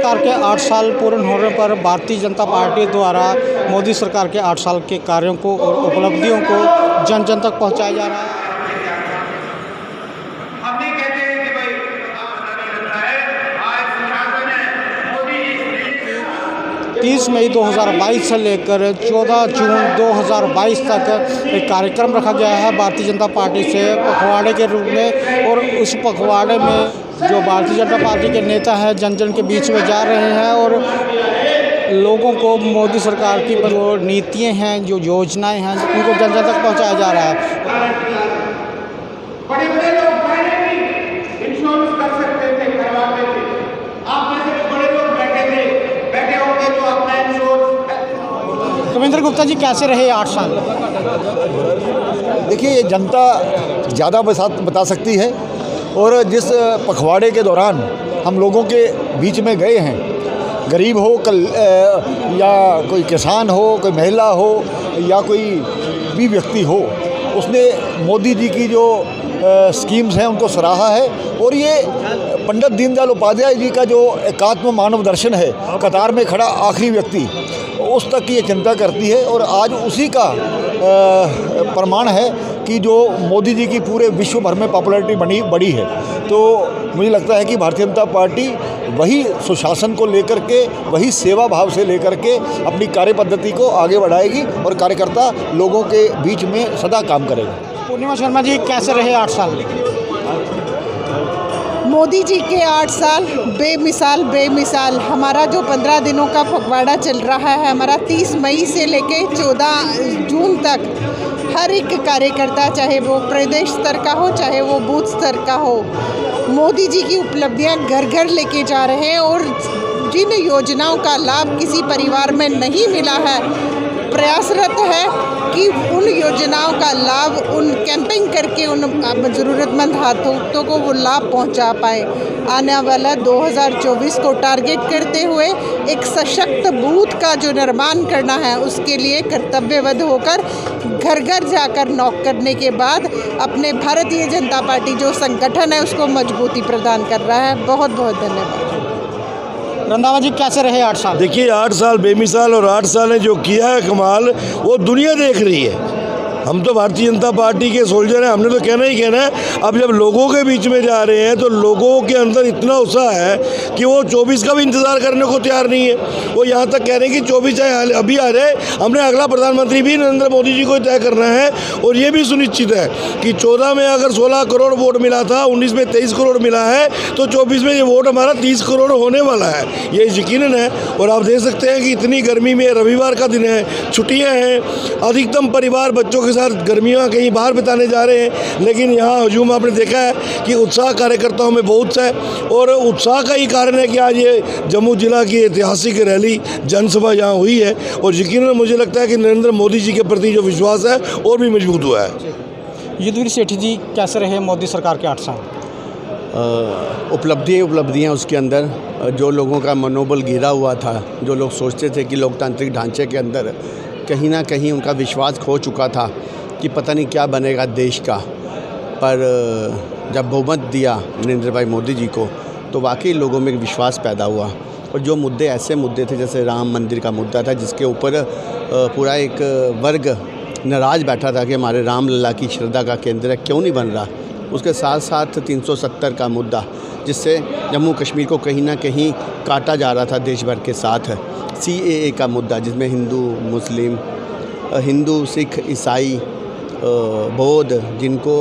सरकार के 8 साल पूर्ण होने पर भारतीय जनता पार्टी द्वारा मोदी सरकार के 8 साल के कार्यों को और उपलब्धियों को जन जन तक पहुंचाया जा रहा है। 30 मई 2022 से लेकर 14 जून 2022 तक एक कार्यक्रम रखा गया है भारतीय जनता पार्टी से पखवाड़े के रूप में, और उस पखवाड़े में जो भारतीय जनता पार्टी के नेता हैं जन जन के बीच में जा रहे हैं और लोगों को मोदी सरकार की जो नीतियाँ हैं, जो योजनाएं हैं, उनको जन जन तक पहुँचाया जा रहा है। बड़े लोग इंश्योरेंस कर सकते थे, करवाते थे। आप में से बड़े लोग बैठे होंगे जो अपना इंश्योरेंस। कविंद्र गुप्ता जी, कैसे रहे 8 साल? देखिए, ये जनता ज़्यादा बता सकती है, और जिस पखवाड़े के दौरान हम लोगों के बीच में गए हैं, गरीब हो या कोई किसान हो, कोई महिला हो या कोई भी व्यक्ति हो, उसने मोदी जी की जो स्कीम्स हैं उनको सराहा है। और ये पंडित दीनदयाल उपाध्याय जी का जो एकात्म मानव दर्शन है, कतार में खड़ा आखिरी व्यक्ति, उस तक की ये चिंता करती है। और आज उसी का प्रमाण है कि जो मोदी जी की पूरे विश्व भर में पॉपुलैरिटी बढ़ी है। तो मुझे लगता है कि भारतीय जनता पार्टी वही सुशासन को लेकर के, वही सेवा भाव से लेकर के अपनी कार्य पद्धति को आगे बढ़ाएगी और कार्यकर्ता लोगों के बीच में सदा काम करेगा। पूर्णिमा शर्मा जी, कैसे रहे 8 साल? मोदी जी के 8 साल बेमिसाल। हमारा जो 15 दिनों का पखवाड़ा चल रहा है, हमारा 30 मई से लेके 14 जून तक, हर एक कार्यकर्ता, चाहे वो प्रदेश स्तर का हो, चाहे वो बूथ स्तर का हो, मोदी जी की उपलब्धियां घर घर लेके जा रहे हैं। और जिन योजनाओं का लाभ किसी परिवार में नहीं मिला है, प्रयासरत है कि उन योजनाओं का लाभ, उन कैंपिंग करके उन ज़रूरतमंद हाथों को वो लाभ पहुंचा पाए। आने वाला 2024 को टारगेट करते हुए एक सशक्त बूथ का जो निर्माण करना है, उसके लिए कर्तव्यबद्ध होकर घर घर जाकर नॉक करने के बाद अपने भारतीय जनता पार्टी जो संगठन है उसको मजबूती प्रदान कर रहा है। बहुत बहुत धन्यवाद। रंधावा जी, कैसे रहे 8 साल? देखिए, 8 साल बेमिसाल, और 8 साल ने जो किया है कमाल, वो दुनिया देख रही है। हम तो भारतीय जनता पार्टी के सोल्जर हैं, हमने तो कहना ही कहना है। अब जब लोगों के बीच में जा रहे हैं तो लोगों के अंदर इतना उत्साह है कि वो 24 का भी इंतज़ार करने को तैयार नहीं है। वो यहाँ तक कह रहे हैं कि 24 चाहे अभी आ जाए, हमने अगला प्रधानमंत्री भी नरेंद्र मोदी जी को तय करना है। और ये भी सुनिश्चित है कि 14 में अगर 16 करोड़ वोट मिला था, 19 में 23 करोड़ मिला है, तो 24 में ये वोट हमारा 30 करोड़ होने वाला है, ये यकीनन है। और आप देख सकते हैं कि इतनी गर्मी में, रविवार का दिन है, छुट्टियाँ हैं, अधिकतम परिवार बच्चों के साथ गर्मियाँ कहीं बाहर बिताने जा रहे हैं, लेकिन यहाँ हजूम आपने देखा है कि उत्साह कार्यकर्ताओं में बहुत है। और उत्साह का ही कारण है कि आज ये जम्मू जिला की ऐतिहासिक रैली, जनसभा यहाँ हुई है। और यकीनन मुझे लगता है कि नरेंद्र मोदी जी के प्रति जो विश्वास है और भी मजबूत हुआ है। युद्धवीर सेठी जी, कैसे रहे मोदी सरकार के 8 साल? उपलब्धियाँ उसके अंदर जो लोगों का मनोबल गिरा हुआ था, जो लोग सोचते थे कि लोकतांत्रिक ढांचे के अंदर कहीं ना कहीं उनका विश्वास खो चुका था कि पता नहीं क्या बनेगा देश का, पर जब बहुमत दिया नरेंद्र भाई मोदी जी को, तो वाकई लोगों में एक विश्वास पैदा हुआ। और जो मुद्दे, ऐसे मुद्दे थे जैसे राम मंदिर का मुद्दा था, जिसके ऊपर पूरा एक वर्ग नाराज़ बैठा था कि हमारे राम लला की श्रद्धा का केंद्र क्यों नहीं बन रहा। उसके साथ साथ 370 का मुद्दा, जिससे जम्मू कश्मीर को कहीं ना कहीं काटा जा रहा था देश भर के साथ। CAA का मुद्दा, जिसमें हिंदू, मुस्लिम, हिंदू, सिख, ईसाई, बौद्ध, जिनको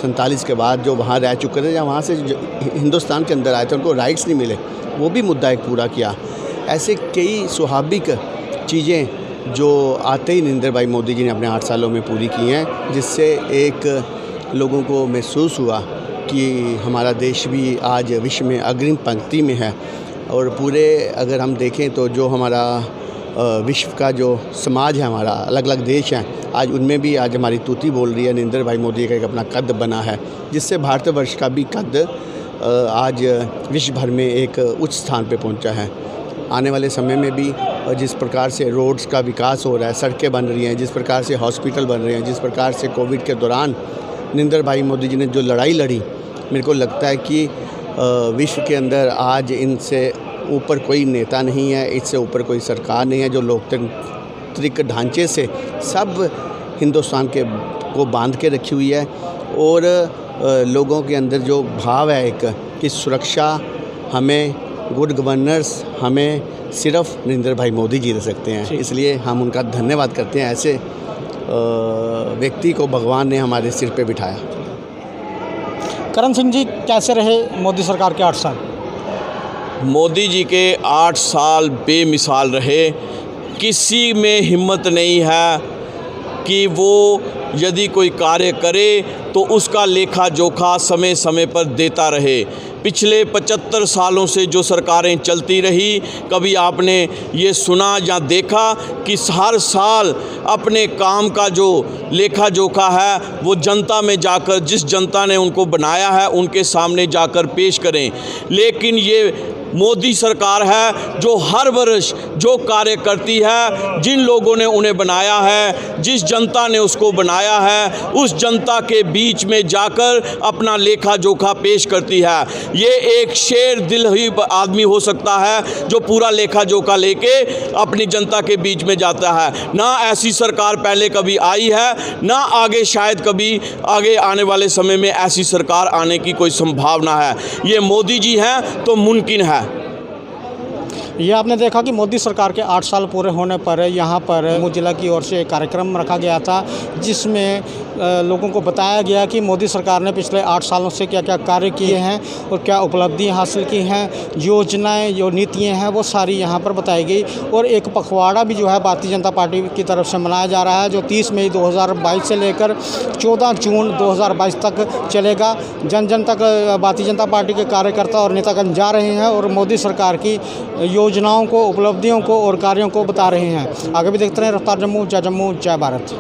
47 के बाद जो वहाँ रह चुके थे या वहाँ से हिंदुस्तान के अंदर आए थे, उनको राइट्स नहीं मिले, वो भी मुद्दा एक पूरा किया। ऐसे कई स्वाभाविक चीज़ें जो आते ही नरेंद्र भाई मोदी जी ने अपने 8 सालों में पूरी की हैं, जिससे एक लोगों को महसूस हुआ कि हमारा देश भी आज विश्व में अग्रिम पंक्ति में है। और पूरे अगर हम देखें तो जो हमारा विश्व का जो समाज है, हमारा अलग अलग देश हैं, आज उनमें भी आज हमारी तूती बोल रही है। नरेंद्र भाई मोदी का एक अपना कद बना है, जिससे भारतवर्ष का भी कद आज विश्व भर में एक उच्च स्थान पे पहुंचा है। आने वाले समय में भी जिस प्रकार से रोड्स का विकास हो रहा है, सड़कें बन रही हैं, जिस प्रकार से हॉस्पिटल बन रहे हैं, जिस प्रकार से कोविड के दौरान नरेंद्र भाई मोदी जी ने जो लड़ाई लड़ी, मेरे को लगता है कि विश्व के अंदर आज इनसे ऊपर कोई नेता नहीं है, इससे ऊपर कोई सरकार नहीं है जो लोकतांत्रिक ढांचे से सब हिंदुस्तान के को बांध के रखी हुई है। और लोगों के अंदर जो भाव है एक कि सुरक्षा हमें, गुड गवर्नेंस हमें सिर्फ नरेंद्र भाई मोदी जी दे सकते हैं, इसलिए हम उनका धन्यवाद करते हैं। ऐसे व्यक्ति को भगवान ने हमारे सिर पे बिठाया। करण सिंह जी, कैसे रहे मोदी सरकार के 8 साल? मोदी जी के 8 साल बेमिसाल रहे। किसी में हिम्मत नहीं है कि वो यदि कोई कार्य करे तो उसका लेखा जोखा समय समय पर देता रहे। पिछले 75 सालों से जो सरकारें चलती रही, कभी आपने ये सुना या देखा कि हर साल अपने काम का जो लेखा जोखा है वो जनता में जाकर, जिस जनता ने उनको बनाया है उनके सामने जाकर पेश करें। लेकिन ये मोदी सरकार है जो हर वर्ष जो कार्य करती है, जिन लोगों ने उन्हें बनाया है, जिस जनता ने उसको बनाया है, उस जनता के बीच में जाकर अपना लेखा जोखा पेश करती है। ये एक शेर दिल ही आदमी हो सकता है जो पूरा लेखा जोखा लेके अपनी जनता के बीच में जाता है। ना ऐसी सरकार पहले कभी आई है, ना आगे शायद कभी आगे आने वाले समय में ऐसी सरकार आने की कोई संभावना है। ये मोदी जी हैं तो मुमकिन है। ये आपने देखा कि मोदी सरकार के 8 साल पूरे होने पर यहाँ पर जम्मू जिला की ओर से एक कार्यक्रम रखा गया था, जिसमें लोगों को बताया गया कि मोदी सरकार ने पिछले 8 सालों से क्या क्या कार्य किए हैं और क्या उपलब्धियाँ हासिल की हैं, योजनाएं जो नीतियाँ हैं वो सारी यहाँ पर बताई गई। और एक पखवाड़ा भी जो है भारतीय जनता पार्टी की तरफ से मनाया जा रहा है, जो 30 मई 2022 से लेकर 14 जून 2022 तक चलेगा। जन जन तक भारतीय जनता पार्टी के कार्यकर्ता और नेतागण जा रहे हैं और मोदी सरकार की योजनाओं को, उपलब्धियों को और कार्यों को बता रहे हैं। आगे भी देखते रहें रफ्तार जम्मू, जय भारत।